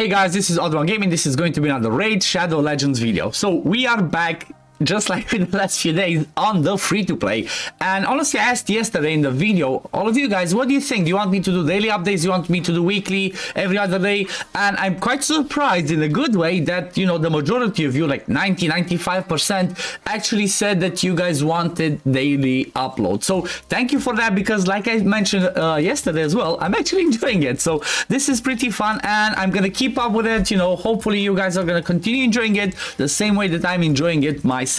Hey guys, this is OddOneGaming. This is going to be another Raid Shadow Legends video. So we are back, just like in the last few days, on the free-to-play. And honestly, I asked yesterday in the video, all of you guys, what do you think? Do you want me to do daily updates? Do you want me to do weekly, every other day? And I'm quite surprised in a good way that, you know, the majority of you, like 95%, actually said that you guys wanted daily upload. So thank you for that, because like I mentioned yesterday as well, I'm actually enjoying it. So this is pretty fun and I'm going to keep up with it. You know, hopefully you guys are going to continue enjoying it the same way that I'm enjoying it myself.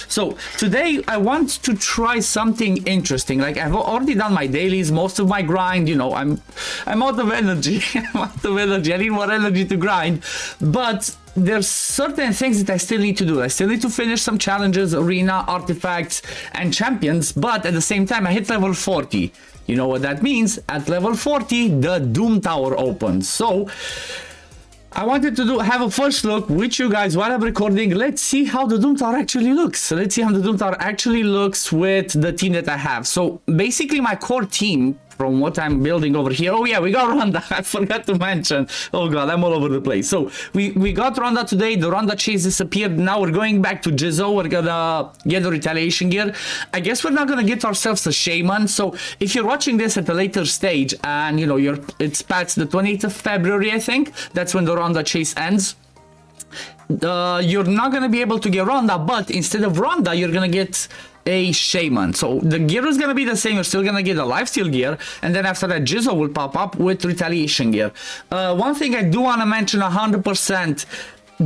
So today I want to try something interesting. Like, I've already done my dailies, most of my grind, you know, I'm out of energy. I'm out of energy. I need more energy to grind, but there's certain things that I still need to do. I still need to finish some challenges, arena, artifacts, and champions, but at the same time I hit level 40. You know what that means? At level 40, the Doom Tower opens. So I wanted to have a first look with you guys while I'm recording. Let's see how the Doom Tower actually looks. So let's see how the Doom Tower actually looks with the team that I have. So basically my core team, from what I'm building over here. Oh yeah, we got Ronda. I forgot to mention. Oh god, I'm all over the place. So we got Ronda today. The Ronda chase disappeared. Now we're going back to Jizzo. We're gonna get the retaliation gear. I guess we're not gonna get ourselves a shaman. So if you're watching this at a later stage and you know it's past the 28th of February, I think that's when the Ronda chase ends. You're not gonna be able to get Ronda, but instead of Ronda, you're gonna get a shaman. So the gear is gonna be the same. You're still gonna get a lifesteal gear, and then after that Jizzo will pop up with retaliation gear. One thing I do want to mention 100%,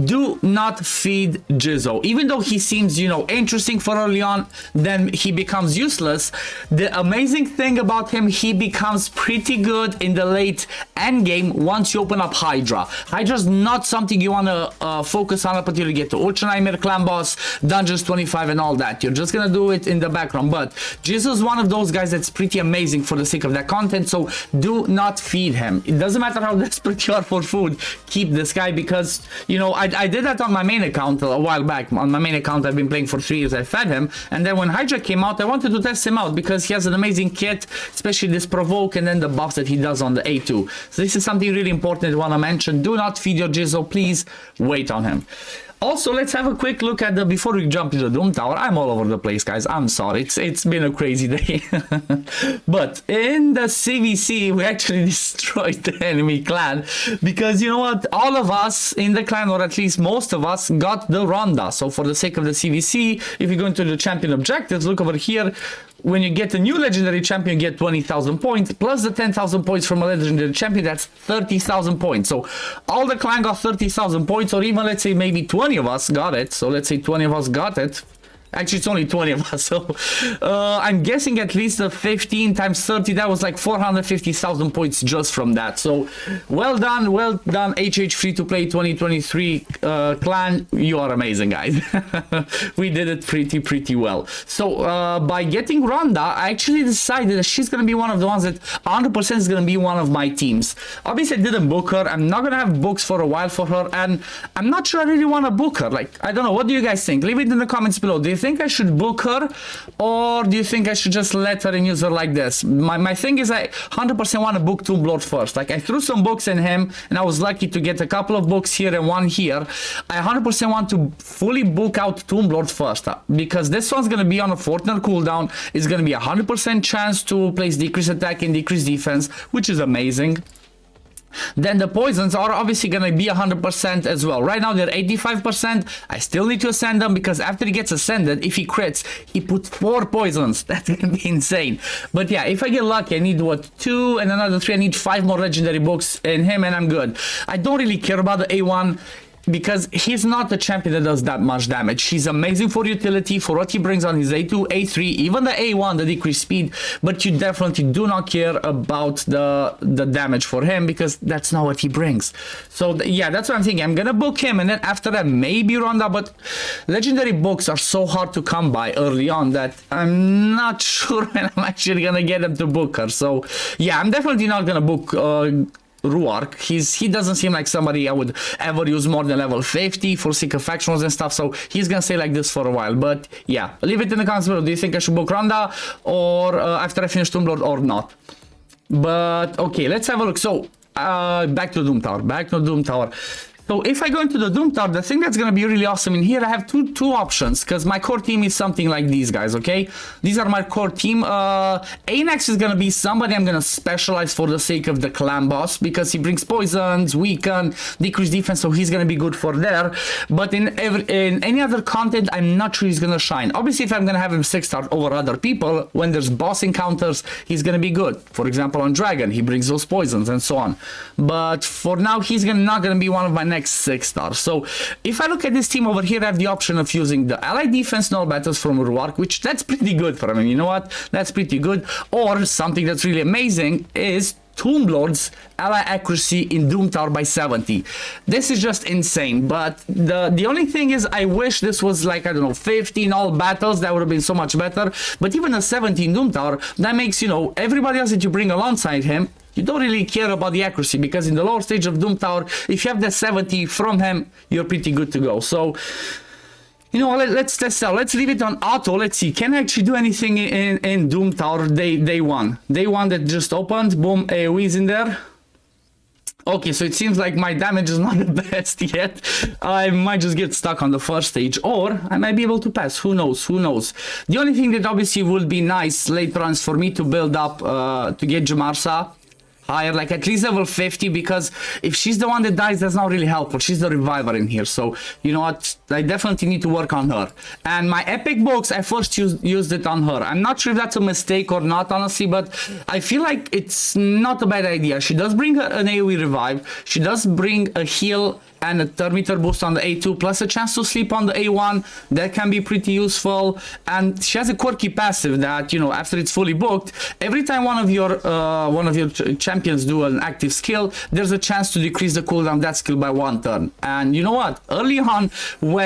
do not feed Jizzo. Even though he seems, you know, interesting for early on, then he becomes useless. The amazing thing about him, he becomes pretty good in the late end game once you open up Hydra. Hydra's not something you want to focus on up until you get to Ultra Nightmare, Clan Boss, Dungeons 25 and all that. You're just gonna do it in the background. But Jizzo's one of those guys that's pretty amazing for the sake of that content, so do not feed him. It doesn't matter how desperate you are for food, keep this guy, because, you know, I did that on my main account a while back. On my main account, I've been playing for 3 years. I fed him, and then when Hydra came out, I wanted to test him out because he has an amazing kit, especially this provoke and then the buffs that he does on the A2. So this is something really important I want to mention. Do not feed your Jizzo. Please wait on him. Also, let's have a quick look at before we jump into the Doom Tower. I'm all over the place, guys. I'm sorry. It's been a crazy day. But in the CVC, we actually destroyed the enemy clan. Because, you know what? All of us in the clan, or at least most of us, got the Ronda. So for the sake of the CVC, if you go into the champion objectives, look over here. When you get a new legendary champion, you get 20,000 points, plus the 10,000 points from a legendary champion, that's 30,000 points. So all the clan got 30,000 points, or even let's say maybe 20 of us got it. So let's say 20 of us got it. Actually, it's only 20 of us, so I'm guessing at least the 15 times 30, that was like 450,000 points just from that. So well done, HH Free-to-Play 2023 clan. You are amazing, guys. We did it pretty well. So by getting Ronda, I actually decided that she's going to be one of the ones that 100% is going to be one of my teams. Obviously, I didn't book her. I'm not going to have books for a while for her, and I'm not sure I really want to book her. Like, I don't know. What do you guys think? Leave it in the comments below. Do you think I should book her, or do you think I should just let her and use her like this? My thing is, I 100% want to book Tomb Lord first. Like, I threw some books in him and I was lucky to get a couple of books here and one here. I 100% want to fully book out Tomb Lord first, because this one's going to be on a Fortnite cooldown. It's going to be 100% chance to place decrease attack and decrease defense, which is amazing. Then the poisons are obviously going to be 100% as well. Right now they're 85%. I still need to ascend them, because after he gets ascended, if he crits, he puts 4 poisons. That's going to be insane. But yeah, if I get lucky, I need what, 2 and another 3. I need 5 more legendary books in him and I'm good. I don't really care about the A1, because he's not a champion that does that much damage. He's amazing for utility, for what he brings on his A2, A3, even the A1, the decreased speed, but you definitely do not care about the damage for him, because that's not what he brings. So yeah, that's what I'm thinking. I'm gonna book him, and then after that maybe Ronda, but legendary books are so hard to come by early on that I'm not sure when I'm actually gonna get them to book her. So yeah, I'm definitely not gonna book Ruark. He doesn't seem like somebody I would ever use more than level 50 for sake of factions and stuff, so he's gonna stay like this for a while. But yeah, leave it in the comments below. Do you think I should book Ronda, or after I finish Tomb Lord, or not? But okay, let's have a look. So back to Doom Tower, back to Doom Tower. So if I go into the Doom Tower, the thing that's going to be really awesome in here, I have two options, because my core team is something like these guys, okay? These are my core team. Anax is going to be somebody I'm going to specialize for the sake of the clan boss, because he brings poisons, weaken, decrease defense, so he's going to be good for there. But in any other content, I'm not sure he's going to shine. Obviously, if I'm going to have him 6-star over other people, when there's boss encounters, he's going to be good. For example, on Dragon, he brings those poisons and so on. But for now, he's not going to be one of my next 6-star. So if I look at this team over here, I have the option of using the ally defense null battles from Ruark, which that's pretty good for him. You know what? That's pretty good. Or something that's really amazing is Tomb Lord's ally accuracy in Doom Tower by 70. This is just insane. But the only thing is, I wish this was like, I don't know, 15 all battles. That would have been so much better. But even a 17 Doom Tower, that makes, you know, everybody else that you bring alongside him, you don't really care about the accuracy, because in the lower stage of Doom Tower, if you have the 70 from him, you're pretty good to go. So, you know, let's test out. Let's leave it on auto. Let's see. Can I actually do anything in Doom Tower day one? Day one that just opened. Boom, AoE's in there. Okay, so it seems like my damage is not the best yet. I might just get stuck on the first stage, or I might be able to pass. Who knows? Who knows? The only thing that obviously would be nice later on is for me to build up, to get Jamarsa higher, like at least level 50, because if she's the one that dies, that's not really helpful. She's the reviver in here, so you know what, I definitely need to work on her. And my epic box, I first used it on her. I'm not sure if that's a mistake or not, honestly, but I feel like it's not a bad idea. She does bring an AoE revive, she does bring a heal and a turn meter boost on the A2, plus a chance to sleep on the A1. That can be pretty useful. And she has a quirky passive that, you know, after it's fully booked, every time one of your champions do an active skill, there's a chance to decrease the cooldown of that skill by 1 turn. And you know what? Early on, when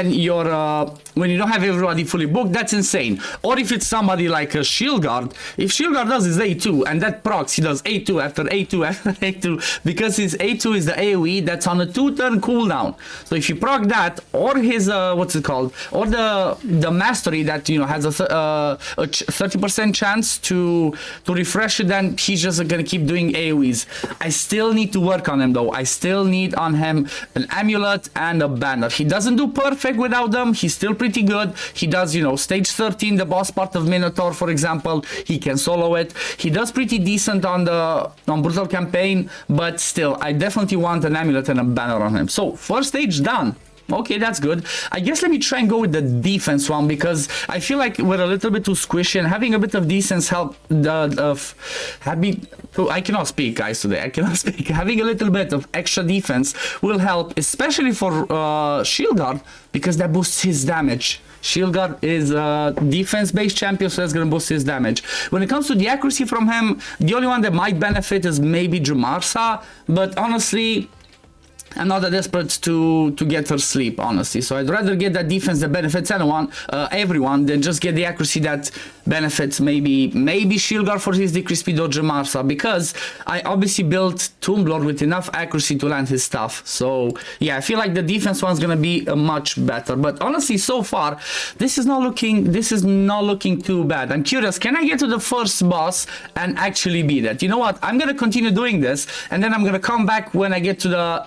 when you don't have everybody fully booked, that's insane. Or if it's somebody like a shield guard, if shield guard does his A2 and that procs, he does A2 after A2 after A2, because his A2 is the AoE that's on a 2-turn cooldown. So if you proc that, or his what's it called, or the mastery that, you know, has a 30% chance to refresh it, then he's just gonna keep doing AoEs. I still need to work on him though. I still need on him an amulet and a banner. He doesn't do perfect without them. He's still pretty good. He does, you know, stage 13, the boss part of Minotaur, for example, he can solo it. He does pretty decent on Brutal Campaign, but still, I definitely want an amulet and a banner on him. So first stage done. Okay, that's good. I guess let me try and go with the defense one, because I feel like we're a little bit too squishy, and having a bit of defense help I cannot speak, guys, today. I cannot speak. Having a little bit of extra defense will help, especially for Shield Guard, because that boosts his damage. Shield Guard is a defense-based champion, so that's going to boost his damage. When it comes to the accuracy from him, the only one that might benefit is maybe Jamarsa, but honestly, I'm not that desperate to get her sleep, honestly. So I'd rather get that defense that benefits everyone, than just get the accuracy that benefits maybe Shield Guard for his decreased speed or Jamarsa, because I obviously built Tomb Lord with enough accuracy to land his stuff. So yeah, I feel like the defense one's gonna be much better. But honestly, so far, this is not looking too bad. I'm curious, can I get to the first boss and actually beat it? You know what? I'm gonna continue doing this, and then I'm gonna come back when I get to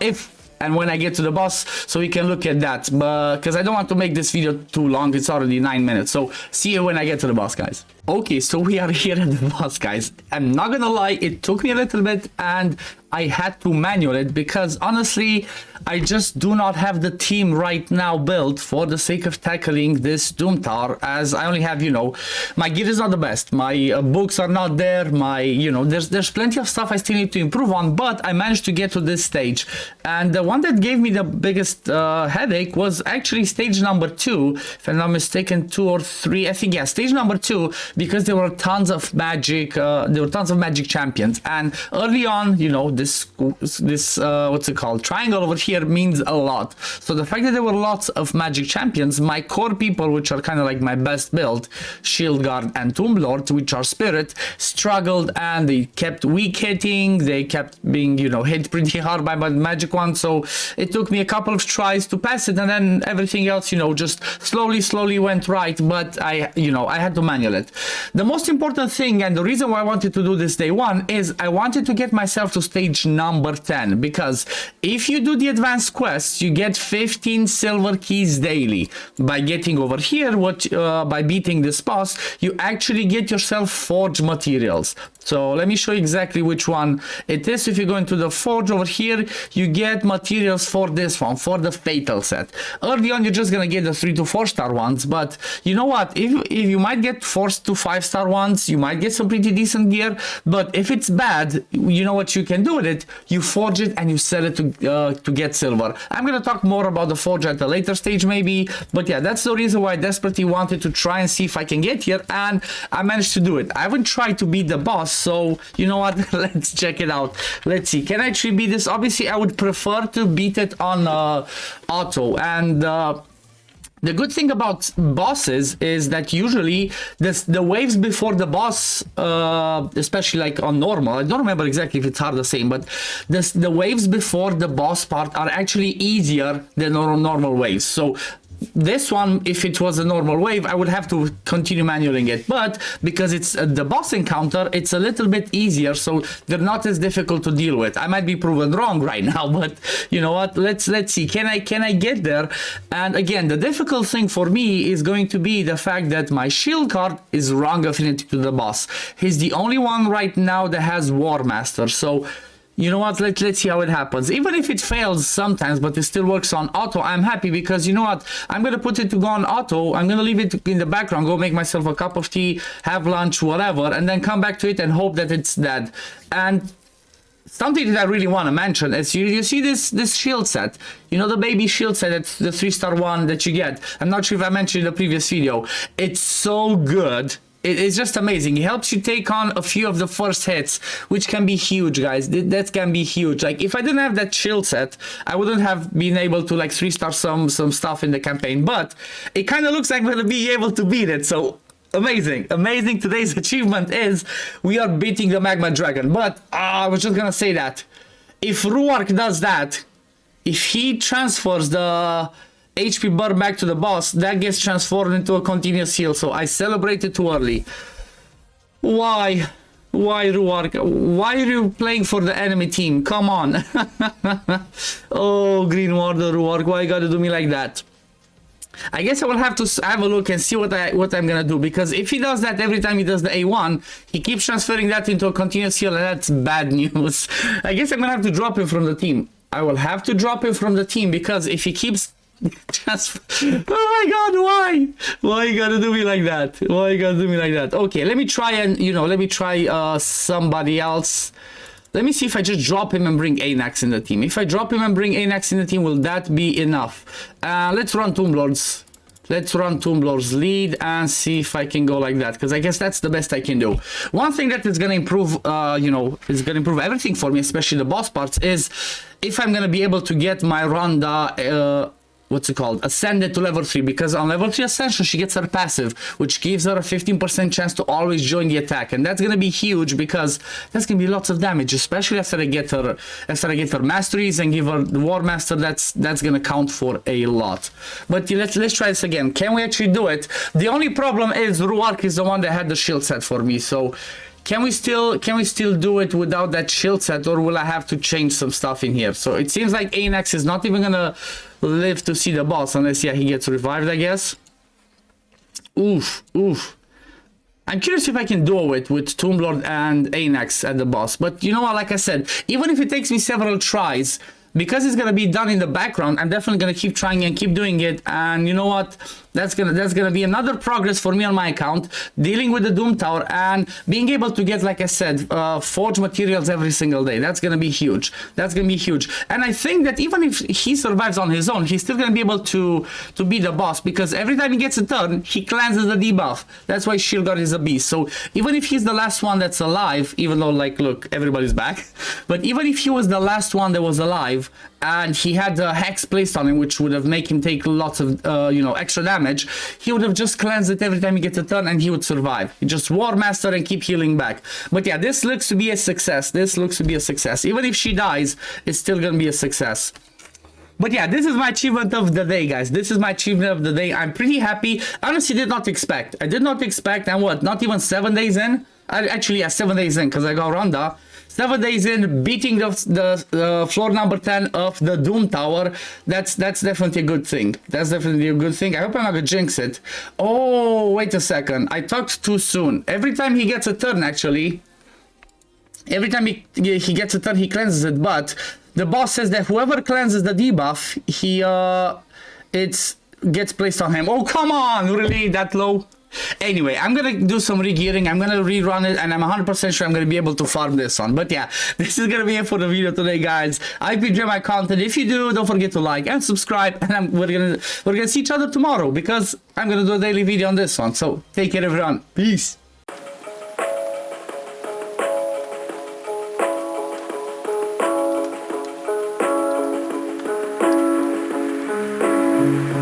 when I get to the boss, so we can look at that. But because I don't want to make this video too long, it's already 9 minutes. So see you when I get to the boss, guys. Okay, so we are here at the boss, guys. I'm not gonna lie, it took me a little bit, and I had to manual it, because honestly, I just do not have the team right now built for the sake of tackling this Doom Tower, as I only have, you know, my gear is not the best, my books are not there, my, you know, there's plenty of stuff I still need to improve on, but I managed to get to this stage. And the one that gave me the biggest headache was actually stage number 2, if I'm not mistaken, 2 or 3, I think, yeah, stage number 2, because there were tons of magic champions, and early on, you know, this what's it called, triangle over here means a lot. So the fact that there were lots of magic champions, my core people, which are kind of like my best build, Shield Guard and Tomb Lord, which are spirit, struggled, and they kept weak hitting, they kept being, you know, hit pretty hard by my magic one. So it took me a couple of tries to pass it, and then everything else, you know, just slowly went right. But I had to manual it. The most important thing, and the reason why I wanted to do this day one, is I wanted to get myself to stage stage number 10, because if you do the advanced quests, you get 15 silver keys daily. By getting over here, by beating this boss, you actually get yourself forge materials. So let me show you exactly which one it is. If you go into the forge over here, you get materials for this one, for the fatal set. Early on, you're just gonna get the 3 to 4 star ones, but you know what? If you might get 4 to 5 star ones, you might get some pretty decent gear. But if it's bad, you know what you can do with it? You forge it and you sell it to get silver. I'm gonna talk more about the forge at a later stage maybe, but yeah, that's the reason why I desperately wanted to try and see if I can get here, and I managed to do it. I haven't tried to beat the boss, so you know what? Let's check it out. Let's see, can I actually beat this? Obviously I would prefer to beat it on auto, and the good thing about bosses is that usually the waves before the boss, especially like on normal, I don't remember exactly if it's hard the same, but the waves before the boss part are actually easier than normal waves. So this one, if it was a normal wave, I would have to continue manualing it, but because it's the boss encounter, it's a little bit easier, so they're not as difficult to deal with. I might be proven wrong right now, but you know what, let's see, can I get there? And again, the difficult thing for me is going to be the fact that my shield card is wrong affinity to the boss. He's the only one right now that has War Master, so you know what, let's see how it happens. Even if it fails sometimes, but it still works on auto, I'm happy, because you know what, I'm gonna put it to go on auto, I'm gonna leave it in the background, go make myself a cup of tea, have lunch, whatever, and then come back to it and hope that it's dead. And something that I really want to mention is you see this shield set, you know, the baby shield set, it's the 3-star one that you get. I'm not sure if I mentioned in the previous video. It's so good. It's just amazing. It helps you take on a few of the first hits, which can be huge, guys. That can be huge. Like, if I didn't have that shield set, I wouldn't have been able to like 3-star some stuff in the campaign, but it kind of looks like I'm going to be able to beat it. So amazing. Today's achievement is we are beating the Magma Dragon. But I was just going to say that if Ruark does that, if he transfers the HP bar back to the boss, that gets transformed into a continuous heal. So I celebrated too early. Why Ruark? Why are you playing for the enemy team? Come on. Oh, Green Warder Ruark, why you gotta do me like that? I guess I will have to have a look and see what I'm gonna do, because if he does that every time he does the A1, he keeps transferring that into a continuous heal, and that's bad news. I guess I'm gonna have to drop him from the team. I will have to drop him from the team, because if he keeps just, oh my god, why you gotta do me like that? Okay, let me try and somebody else. Let me see if I just drop him and bring Anax in the team. If I drop him and bring Anax in the team, will that be enough? Let's run Tomb Lords. Let's run Tomb Lords lead and see if I can go like that, because I guess that's the best I can do. One thing that is going to improve, is going to improve everything for me, especially the boss parts, is if I'm going to be able to get my Rhonda, ascended to level 3, because on level 3 ascension she gets her passive, which gives her a 15% chance to always join the attack, and that's gonna be huge, because that's gonna be lots of damage, especially after I get her masteries and give her the War Master. That's gonna count for a lot. But let's try this again. Can we actually do it? The only problem is Ruark is the one that had the shield set for me, so can we still do it without that shield set, or will I have to change some stuff in here? So it seems like Anax is not even gonna live to see the boss, unless he gets revived, I guess. Oof. I'm curious if I can do it with Tomb Lord and Anax at the boss, but you know what, like I said, even if it takes me several tries, because it's gonna be done in the background, I'm definitely gonna keep trying and keep doing it. And you know what, that's gonna be another progress for me on my account, dealing with the Doom Tower and being able to get, like I said, forge materials every single day. That's gonna be huge. And I think that even if he survives on his own, he's still gonna be able to be the boss, because every time he gets a turn, he cleanses the debuff. That's why Shield Guard is a beast. So even if he's the last one that's alive, even though, like, look, everybody's back, but even if he was the last one that was alive and he had a hex placed on him, which would have made him take lots of extra damage, he would have just cleansed it every time he gets a turn and he would survive. He just War Master and keep healing back. But yeah, this looks to be a success. Even if she dies, it's still gonna be a success. But yeah, this is my achievement of the day, guys. I'm pretty happy. Honestly, I did not expect, and what, not even 7 days in? Actually, yeah, 7 days in, because I got Rhonda. 7 days in, beating the floor number 10 of the Doom Tower. That's definitely a good thing. That's definitely a good thing. I hope I'm not gonna jinx it. Oh, wait a second. I talked too soon. Every time he gets a turn, actually, every time he gets a turn, he cleanses it, but the boss says that whoever cleanses the debuff, it gets placed on him. Oh, come on, really, that low? Anyway, I'm gonna do some regearing, I'm gonna rerun it, and I'm 100% sure I'm gonna be able to farm this one. But yeah, this is gonna be it for the video today, guys. I hope you enjoy my content. If you do, don't forget to like and subscribe, and we're gonna see each other tomorrow, because I'm gonna do a daily video on this one. So take care, everyone. Peace.